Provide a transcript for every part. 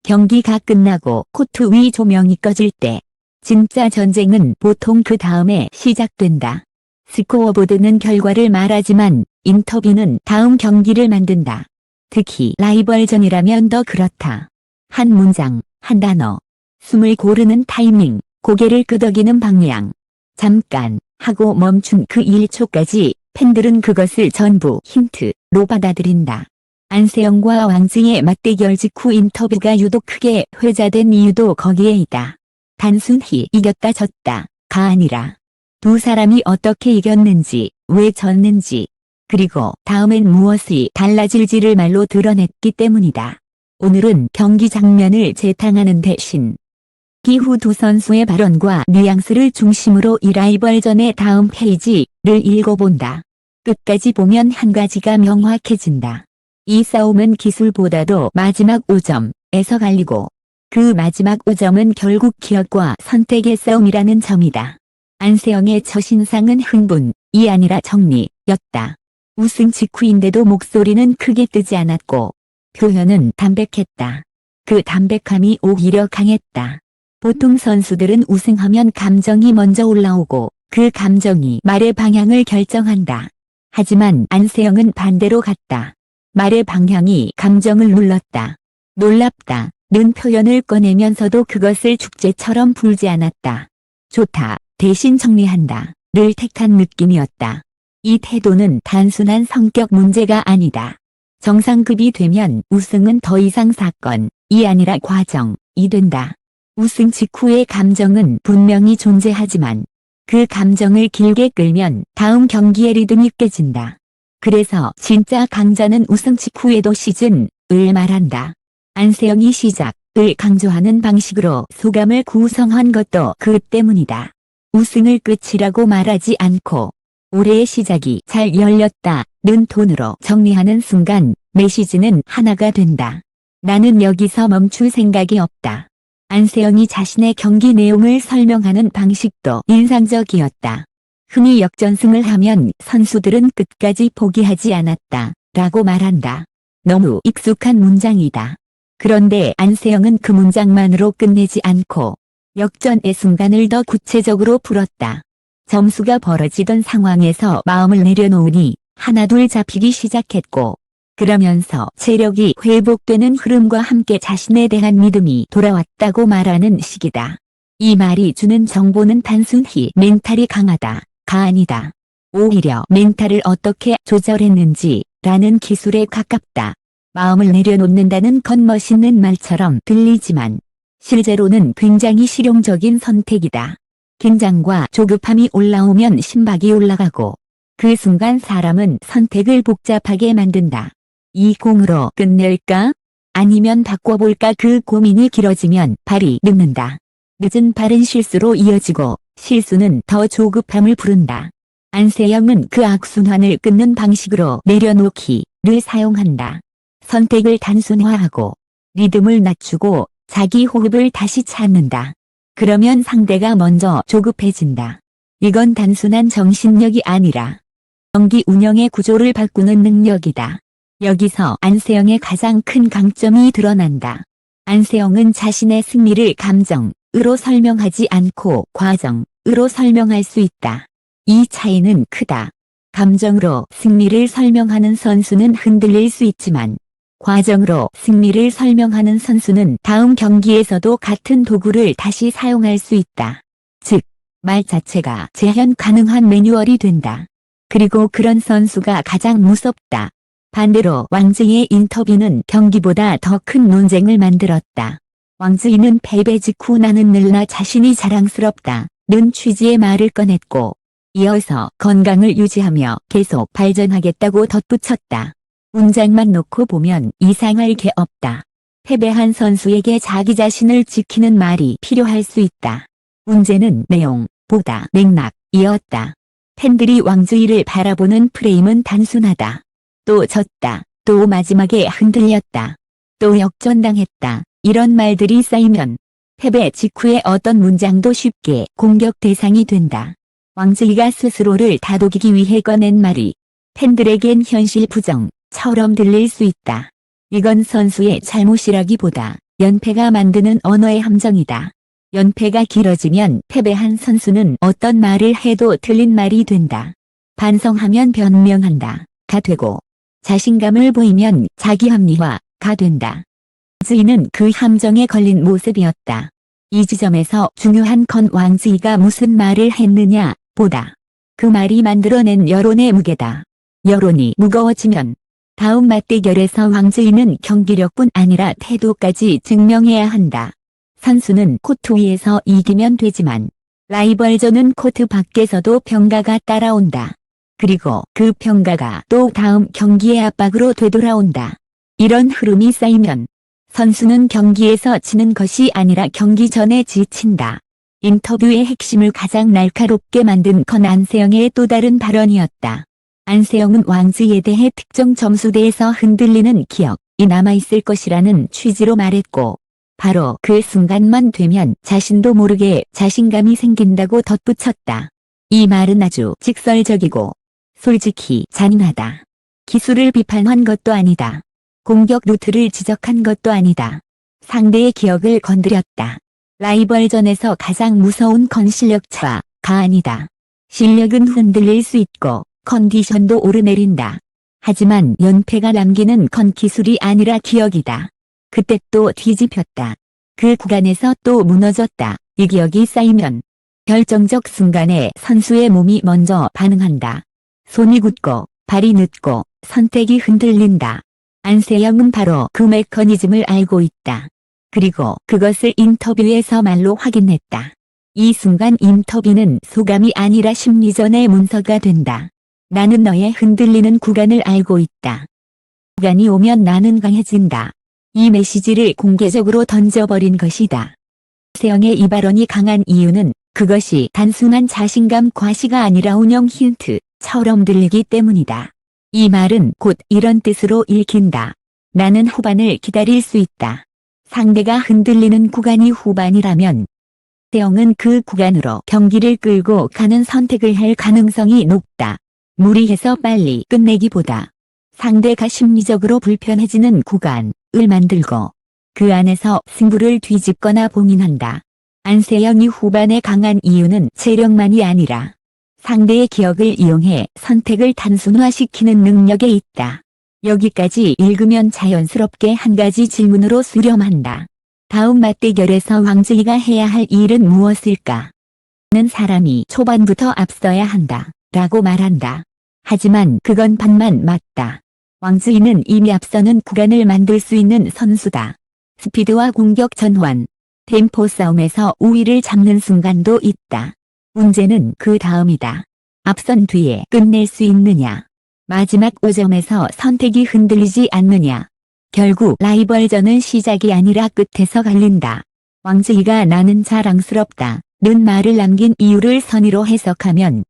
경기가 끝나고 코트 위 조명이 꺼질 때 진짜 전쟁은 보통 그 다음에 시작된다. 스코어보드는 결과를 말하지만 인터뷰는 다음 경기를 만든다. 특히 라이벌전이라면 더 그렇다. 한 문장, 한 단어, 숨을 고르는 타이밍, 고개를 끄덕이는 방향. 잠깐 하고 멈춘 그 1초까지 팬들은 그것을 전부 힌트로 받아들인다. 안세영과 왕즈의 맞대결 직후 인터뷰가 유독 크게 회자된 이유도 거기에 있다. 단순히 이겼다 졌다가 아니라 두 사람이 어떻게 이겼는지, 왜 졌는지, 그리고 다음엔 무엇이 달라질지를 말로 드러냈기 때문이다. 오늘은 경기 장면을 재탕하는 대신 기후 두 선수의 발언과 뉘앙스를 중심으로 이 라이벌전의 다음 페이지를 읽어본다. 끝까지 보면 한 가지가 명확해진다. 이 싸움은 기술보다도 마지막 5점에서 갈리고 그 마지막 5점은 결국 기억과 선택의 싸움이라는 점이다. 안세영의 첫인상은 흥분이 아니라 정리였다. 우승 직후인데도 목소리는 크게 뜨지 않았고 표현은 담백했다. 그 담백함이 오히려 강했다. 보통 선수들은 우승하면 감정이 먼저 올라오고 그 감정이 말의 방향을 결정한다. 하지만 안세영은 반대로 갔다. 말의 방향이 감정을 눌렀다. 놀랍다는 표현을 꺼내면서도 그것을 축제처럼 불지 않았다. 좋다, 대신 정리한다를 택한 느낌이었다. 이 태도는 단순한 성격 문제가 아니다. 정상급이 되면 우승은 더 이상 사건이 아니라 과정이 된다. 우승 직후의 감정은 분명히 존재하지만 그 감정을 길게 끌면 다음 경기의 리듬이 깨진다. 그래서 진짜 강자는 우승 직후에도 시즌을 말한다. 안세영이 시작을 강조하는 방식으로 소감을 구성한 것도 그 때문이다. 우승을 끝이라고 말하지 않고 올해의 시작이 잘 열렸다는 톤으로 정리하는 순간 매 시즌은 하나가 된다. 나는 여기서 멈출 생각이 없다. 안세영이 자신의 경기 내용을 설명하는 방식도 인상적이었다. 흔히 역전승을 하면 선수들은 끝까지 포기하지 않았다 라고 말한다. 너무 익숙한 문장이다. 그런데 안세영은 그 문장만으로 끝내지 않고 역전의 순간을 더 구체적으로 풀었다. 점수가 벌어지던 상황에서 마음을 내려놓으니 하나둘 잡히기 시작했고 그러면서 체력이 회복되는 흐름과 함께 자신에 대한 믿음이 돌아왔다고 말하는 식이다. 이 말이 주는 정보는 단순히 멘탈이 강하다가 아니다. 오히려 멘탈을 어떻게 조절했는지라는 기술에 가깝다. 마음을 내려놓는다는 겉멋있는 말처럼 들리지만 실제로는 굉장히 실용적인 선택이다. 긴장과 조급함이 올라오면 심박이 올라가고 그 순간 사람은 선택을 복잡하게 만든다. 이 공으로 끝낼까? 아니면 바꿔볼까? 그 고민이 길어지면 발이 늦는다. 늦은 발은 실수로 이어지고 실수는 더 조급함을 부른다. 안세영은 그 악순환을 끊는 방식으로 내려놓기를 사용한다. 선택을 단순화하고 리듬을 낮추고 자기 호흡을 다시 찾는다. 그러면 상대가 먼저 조급해진다. 이건 단순한 정신력이 아니라 경기 운영의 구조를 바꾸는 능력이다. 여기서 안세영의 가장 큰 강점이 드러난다. 안세영은 자신의 승리를 감정으로 설명하지 않고 과정으로 설명할 수 있다. 이 차이는 크다. 감정으로 승리를 설명하는 선수는 흔들릴 수 있지만 과정으로 승리를 설명하는 선수는 다음 경기에서도 같은 도구를 다시 사용할 수 있다. 즉, 말 자체가 재현 가능한 매뉴얼이 된다. 그리고 그런 선수가 가장 무섭다. 반대로 왕즈이의 인터뷰는 경기보다 더 큰 논쟁을 만들었다. 왕즈이는 패배 직후 나는 늘 나 자신이 자랑스럽다는 취지의 말을 꺼냈고 이어서 건강을 유지하며 계속 발전하겠다고 덧붙였다. 문장만 놓고 보면 이상할 게 없다. 패배한 선수에게 자기 자신을 지키는 말이 필요할 수 있다. 문제는 내용보다 맥락이었다. 팬들이 왕즈이를 바라보는 프레임은 단순하다. 또 졌다. 또 마지막에 흔들렸다. 또 역전당했다. 이런 말들이 쌓이면 패배 직후의 어떤 문장도 쉽게 공격 대상이 된다. 왕즈이가 스스로를 다독이기 위해 꺼낸 말이 팬들에겐 현실 부정처럼 들릴 수 있다. 이건 선수의 잘못이라기보다 연패가 만드는 언어의 함정이다. 연패가 길어지면 패배한 선수는 어떤 말을 해도 틀린 말이 된다. 반성하면 변명한다. 가 되고 자신감을 보이면 자기합리화가 된다. 왕즈이는 그 함정에 걸린 모습이었다. 이 지점에서 중요한 건 왕즈이가 무슨 말을 했느냐 보다 그 말이 만들어낸 여론의 무게다. 여론이 무거워지면 다음 맞대결에서 왕즈이는 경기력뿐 아니라 태도까지 증명해야 한다. 선수는 코트 위에서 이기면 되지만 라이벌전은 코트 밖에서도 평가가 따라온다. 그리고 그 평가가 또 다음 경기의 압박으로 되돌아온다. 이런 흐름이 쌓이면 선수는 경기에서 지는 것이 아니라 경기 전에 지친다. 인터뷰의 핵심을 가장 날카롭게 만든 건 안세영의 또 다른 발언이었다. 안세영은 왕즈이에 대해 특정 점수대에서 흔들리는 기억이 남아있을 것이라는 취지로 말했고 바로 그 순간만 되면 자신도 모르게 자신감이 생긴다고 덧붙였다. 이 말은 아주 직설적이고 솔직히 잔인하다. 기술을 비판한 것도 아니다. 공격 루트를 지적한 것도 아니다. 상대의 기억을 건드렸다. 라이벌전에서 가장 무서운 건 실력 차가 아니다. 실력은 흔들릴 수 있고 컨디션도 오르내린다. 하지만 연패가 남기는 건 기술이 아니라 기억이다. 그때 또 뒤집혔다. 그 구간에서 또 무너졌다. 이 기억이 쌓이면 결정적 순간에 선수의 몸이 먼저 반응한다. 손이 굳고 발이 늦고 선택이 흔들린다. 안세영은 바로 그 메커니즘을 알고 있다. 그리고 그것을 인터뷰에서 말로 확인했다. 이 순간 인터뷰는 소감이 아니라 심리전의 문서가 된다. 나는 너의 흔들리는 구간을 알고 있다. 구간이 오면 나는 강해진다. 이 메시지를 공개적으로 던져버린 것이다. 세영의 이 발언이 강한 이유는 그것이 단순한 자신감 과시가 아니라 운영 힌트처럼 들리기 때문이다. 이 말은 곧 이런 뜻으로 읽힌다. 나는 후반을 기다릴 수 있다. 상대가 흔들리는 구간이 후반이라면 세영은 그 구간으로 경기를 끌고 가는 선택을 할 가능성이 높다. 무리해서 빨리 끝내기보다 상대가 심리적으로 불편해지는 구간을 만들고 그 안에서 승부를 뒤집거나 봉인한다. 안세영이 후반에 강한 이유는 체력만이 아니라 상대의 기억을 이용해 선택을 단순화시키는 능력에 있다. 여기까지 읽으면 자연스럽게 한 가지 질문으로 수렴한다. 다음 맞대결에서 왕즈이가 해야 할 일은 무엇일까? 는 사람이 초반부터 앞서야 한다. 라고 말한다. 하지만 그건 반만 맞다. 왕즈이는 이미 앞서는 구간을 만들 수 있는 선수다. 스피드와 공격 전환, 템포 싸움에서 우위를 잡는 순간도 있다. 문제는 그 다음이다. 앞선 뒤에 끝낼 수 있느냐. 마지막 5점에서 선택이 흔들리지 않느냐. 결국 라이벌전은 시작이 아니라 끝에서 갈린다. 왕즈이가 나는 자랑스럽다. 는 말을 남긴 이유를 선의로 해석하면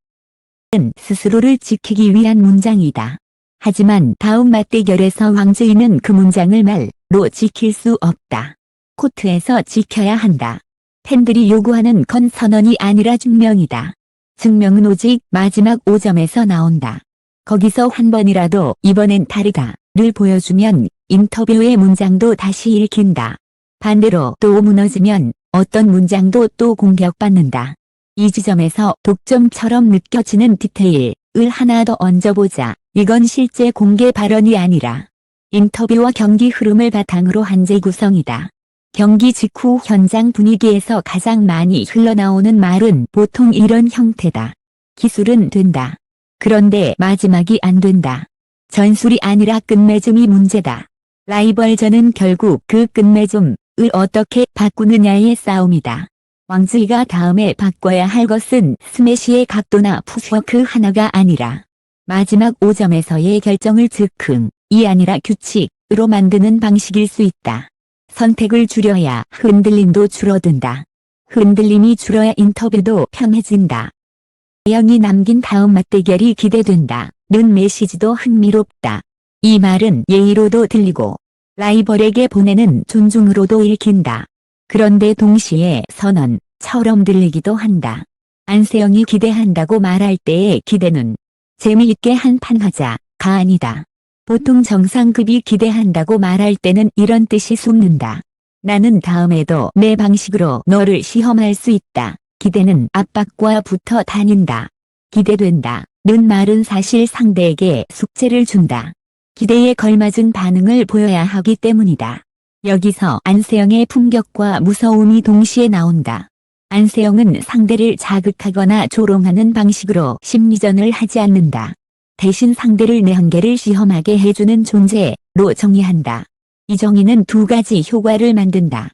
스스로를 지키기 위한 문장이다. 하지만 다음 맞대결에서 왕즈이는 그 문장을 말로 지킬 수 없다. 코트에서 지켜야 한다. 팬들이 요구하는 건 선언이 아니라 증명이다. 증명은 오직 마지막 5점에서 나온다. 거기서 한 번이라도 이번엔 다르다를 보여주면 인터뷰의 문장도 다시 읽힌다. 반대로 또 무너지면 어떤 문장도 또 공격받는다. 이 지점에서 독점처럼 느껴지는 디테일을 하나 더 얹어보자. 이건 실제 공개 발언이 아니라 인터뷰와 경기 흐름을 바탕으로 한 재구성이다. 경기 직후 현장 분위기에서 가장 많이 흘러나오는 말은 보통 이런 형태다. 기술은 된다. 그런데 마지막이 안 된다. 전술이 아니라 끝맺음이 문제다. 라이벌전은 결국 그 끝맺음을 어떻게 바꾸느냐의 싸움이다. 왕즈이가 다음에 바꿔야 할 것은 스매시의 각도나 푸스워크 하나가 아니라 마지막 5점에서의 결정을 즉흥이 아니라 규칙으로 만드는 방식일 수 있다. 선택을 줄여야 흔들림도 줄어든다. 흔들림이 줄어야 인터뷰도 편해진다. 세영이 남긴 다음 맞대결이 기대된다. 는 메시지도 흥미롭다. 이 말은 예의로도 들리고 라이벌에게 보내는 존중으로도 읽힌다. 그런데 동시에 선언처럼 들리기도 한다. 안세영이 기대한다고 말할 때의 기대는 재미있게 한판 하자가 아니다. 보통 정상급이 기대한다고 말할 때는 이런 뜻이 숨는다. 나는 다음에도 내 방식으로 너를 시험할 수 있다. 기대는 압박과 붙어 다닌다. 기대된다. 는 말은 사실 상대에게 숙제를 준다. 기대에 걸맞은 반응을 보여야 하기 때문이다. 여기서 안세영의 품격과 무서움이 동시에 나온다. 안세영은 상대를 자극하거나 조롱하는 방식으로 심리전을 하지 않는다. 대신 상대를 내 한계를 시험하게 해주는 존재로 정의한다. 이 정의는 두 가지 효과를 만든다.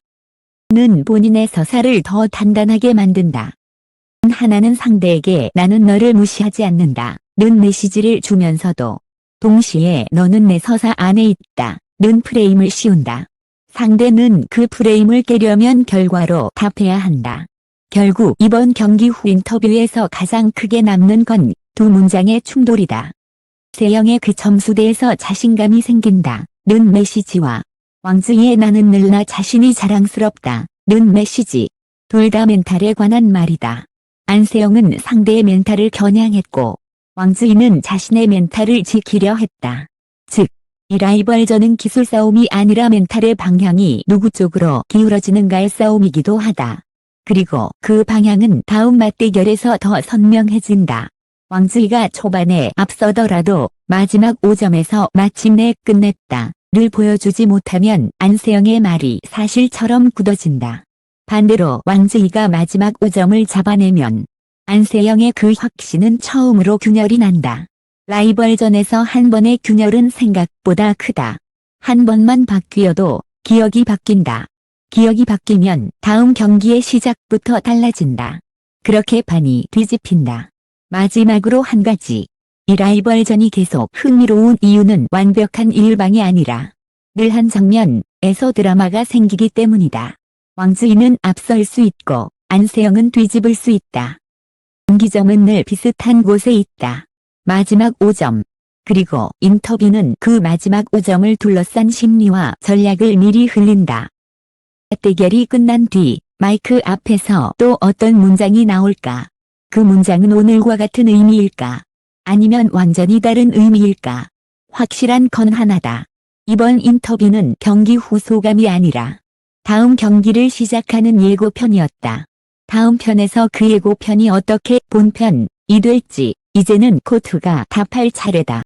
는 본인의 서사를 더 단단하게 만든다. 하나는 상대에게 나는 너를 무시하지 않는다. 는 메시지를 주면서도 동시에 너는 내 서사 안에 있다. 는 프레임을 씌운다. 상대는 그 프레임을 깨려면 결과로 답해야 한다. 결국 이번 경기 후 인터뷰에서 가장 크게 남는 건 두 문장의 충돌이다. 세영의 그 점수대에서 자신감이 생긴다. 는 메시지와 왕즈이의 나는 늘 나 자신이 자랑스럽다. 는 메시지. 둘 다 멘탈에 관한 말이다. 안세영은 상대의 멘탈을 겨냥했고 왕즈이는 자신의 멘탈을 지키려 했다. 즉, 이 라이벌전은 기술 싸움이 아니라 멘탈의 방향이 누구 쪽으로 기울어지는가의 싸움이기도 하다. 그리고 그 방향은 다음 맞대결에서 더 선명해진다. 왕즈이가 초반에 앞서더라도 마지막 5점에서 마침내 끝냈다. 를 보여주지 못하면 안세영의 말이 사실처럼 굳어진다. 반대로 왕즈이가 마지막 5점을 잡아내면 안세영의 그 확신은 처음으로 균열이 난다. 라이벌전에서 한 번의 균열은 생각보다 크다. 한 번만 바뀌어도 기억이 바뀐다. 기억이 바뀌면 다음 경기의 시작부터 달라진다. 그렇게 판이 뒤집힌다. 마지막으로 한 가지. 이 라이벌전이 계속 흥미로운 이유는 완벽한 일방이 아니라 늘 한 장면에서 드라마가 생기기 때문이다. 왕즈이는 앞설 수 있고 안세영은 뒤집을 수 있다. 경기점은 늘 비슷한 곳에 있다. 마지막 5점. 그리고 인터뷰는 그 마지막 5점을 둘러싼 심리와 전략을 미리 흘린다. 대결이 끝난 뒤 마이크 앞에서 또 어떤 문장이 나올까? 그 문장은 오늘과 같은 의미일까? 아니면 완전히 다른 의미일까? 확실한 건 하나다. 이번 인터뷰는 경기 후 소감이 아니라 다음 경기를 시작하는 예고편이었다. 다음 편에서 그 예고편이 어떻게 본편이 될지 이제는 코트가 답할 차례다.